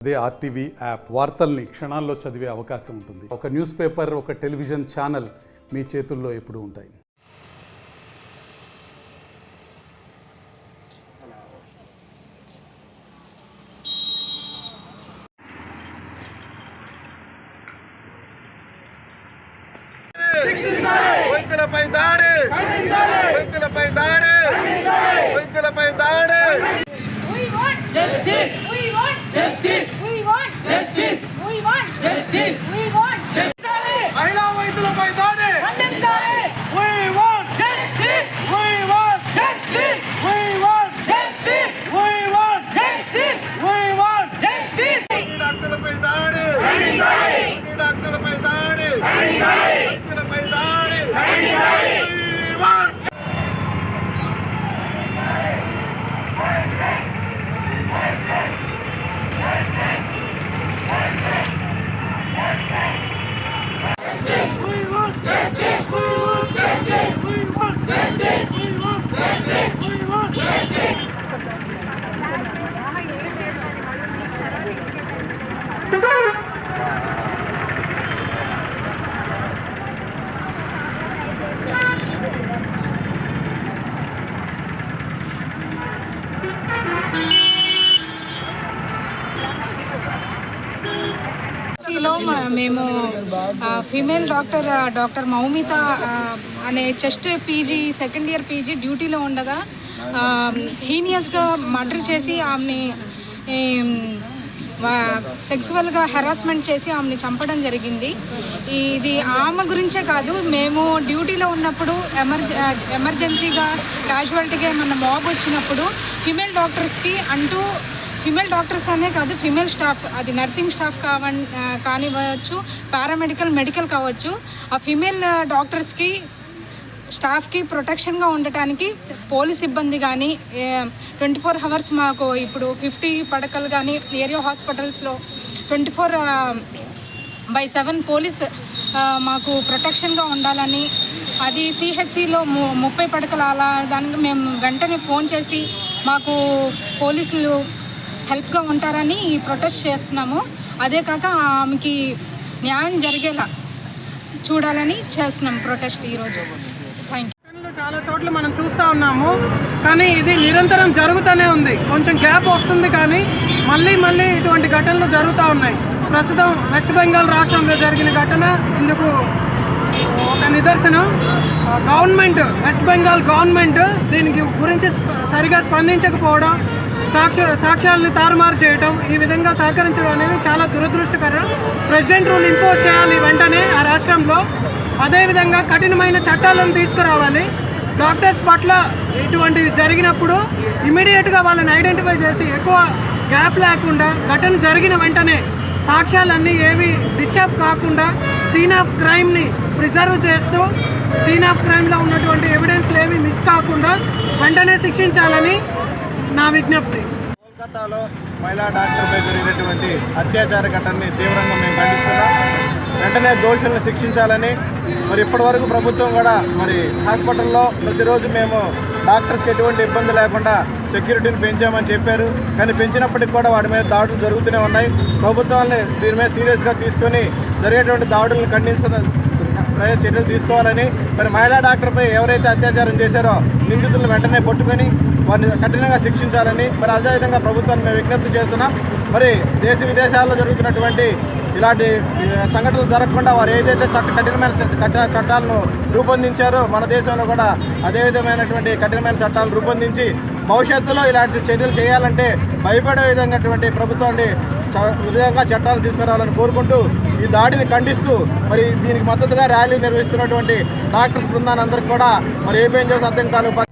అదే RTV app వార్తల్ని క్షణాల్లో చదివే అవకాశం ఉంటుంది. ఒక న్యూస్ పేపర్, ఒక టెలివిజన్ ఛానల్ మీ చేతుల్లో ఎప్పుడూ ఉంటాయి. వైద్యులపై దాడి, వైద్యులపై దాడి, వైద్యులపై దాడి. We want justice. We want justice. We want justice. We want justice. We want justice. మహిళా వైద్యులపై దాడి. We want Justice. we want Justice. we want Justice. we want Justice. we want Justice. డాక్టర్లపై దాడి, డాక్టర్లపై దాడి, వైద్యులపై దాడి. We want లో మేము female doctor Moumita అనే chest PG second year PG డ్యూటీలో ఉండగా హీనియస్గా మర్డర్ చేసి ఆమెని సెక్సువల్గా హెరాస్మెంట్ చేసి ఆమెని చంపడం జరిగింది. ఇది ఆమె గురించే కాదు, మేము డ్యూటీలో ఉన్నప్పుడు ఎమర్జెన్సీగా క్యాజువాలిటీగా ఏమన్నా మాబ్ వచ్చినప్పుడు ఫీమేల్ డాక్టర్స్కి అంటూ ఫీమేల్ డాక్టర్స్ అనే కాదు, ఫీమేల్ స్టాఫ్, అది నర్సింగ్ స్టాఫ్ కానివ్వచ్చు, పారామెడికల్, మెడికల్ కావచ్చు, ఆ ఫీమేల్ డాక్టర్స్కి స్టాఫ్కి ప్రొటెక్షన్గా ఉండటానికి పోలీస్ సిబ్బంది కానీ 24 hours మాకు ఇప్పుడు 50 పడకలు కానీ ఏరియా హాస్పిటల్స్లో 24/7 పోలీస్ మాకు ప్రొటెక్షన్గా ఉండాలని, అది సిహెచ్సిలో 30 పడకలు అలా దానికి మేము వెంటనే ఫోన్ చేసి మాకు పోలీసులు హెల్ప్గా ఉంటారని ప్రొటెస్ట్ చేస్తున్నాము. అదే కాక ఆమెకి న్యాయం జరిగేలా చూడాలని చేస్తున్నాం ప్రొటెస్ట్ ఈరోజు. Thank you. చాలా చోట్ల మనం చూస్తూ ఉన్నాము, కానీ ఇది నిరంతరం జరుగుతూనే ఉంది. కొంచెం గ్యాప్ వస్తుంది కానీ మళ్ళీ ఇటువంటి ఘటనలు జరుగుతూ ఉన్నాయి. ప్రస్తుతం వెస్ట్ బెంగాల్ రాష్ట్రంలో జరిగిన ఘటన ఇందుకు ఒక నిదర్శనం. గవర్నమెంట్, వెస్ట్ బెంగాల్ గవర్నమెంట్ దీనికి గురించి సరిగా స్పందించకపోవడం, సాక్ష్యాలను తారుమారు చేయడం, ఈ విధంగా సహకరించడం అనేది చాలా దురదృష్టకరం. ప్రెసిడెంట్ రూల్ ఇంపోజ్ చేయాలి వెంటనే ఆ రాష్ట్రంలో. అదేవిధంగా కఠినమైన చట్టాలను తీసుకురావాలి. డాక్టర్స్ పట్ల ఇటువంటివి జరిగినప్పుడు ఇమీడియట్గా వాళ్ళని ఐడెంటిఫై చేసి ఎక్కువ గ్యాప్ లేకుండా ఘటన జరిగిన వెంటనే సాక్ష్యాలన్నీ ఏవి డిస్టర్బ్ కాకుండా సీన్ ఆఫ్ క్రైమ్ని ప్రిజర్వ్ చేస్తూ సీన్ ఆఫ్ క్రైమ్లో ఉన్నటువంటి ఎవిడెన్స్లు ఏవి మిస్ కాకుండా వెంటనే శిక్షించాలని నా విజ్ఞప్తి. కోల్కతాలో మహిళా డాక్టర్పై జరిగినటువంటి అత్యాచార ఘటనని తీవ్రంగా మేము ఖండిస్తున్నాం. వెంటనే దోషులను శిక్షించాలని, మరి ఇప్పటివరకు ప్రభుత్వం కూడా మరి హాస్పిటల్లో ప్రతిరోజు మేము డాక్టర్స్కి ఎటువంటి ఇబ్బంది లేకుండా సెక్యూరిటీని పెంచామని చెప్పారు. కానీ పెంచినప్పటికి కూడా వాటి మీద దాడులు జరుగుతూనే ఉన్నాయి. ప్రభుత్వాన్ని దీని మీద సీరియస్గా తీసుకొని జరిగేటువంటి దాడులను ఖండించిన చర్యలు తీసుకోవాలని, మరి మహిళా డాక్టర్పై ఎవరైతే అత్యాచారం చేశారో నిందితులను వెంటనే పట్టుకొని వారిని కఠినంగా శిక్షించాలని, మరి అదేవిధంగా ప్రభుత్వాన్ని మేము విజ్ఞప్తి చేస్తున్నాం. మరి దేశ విదేశాల్లో జరుగుతున్నటువంటి ఇలాంటి సంఘటనలు జరగకుండా వారు ఏదైతే కఠినమైన చట్టాలను రూపొందించారో మన దేశంలో కూడా అదే విధమైనటువంటి కఠినమైన చట్టాలను రూపొందించి భవిష్యత్తులో ఇలాంటి చర్యలు చేయాలంటే భయపడే విధంగాటువంటి ప్రభుత్వాన్ని విధంగా చట్టాలు తీసుకురావాలని కోరుకుంటూ ఈ దాడిని ఖండిస్తూ మరి దీనికి మద్దతుగా ర్యాలీ నిర్వహిస్తున్నటువంటి డాక్టర్స్ బృందాన్ని అందరికీ కూడా మరి ఏపీఎన్జిఓస్ అధ్యక్షులు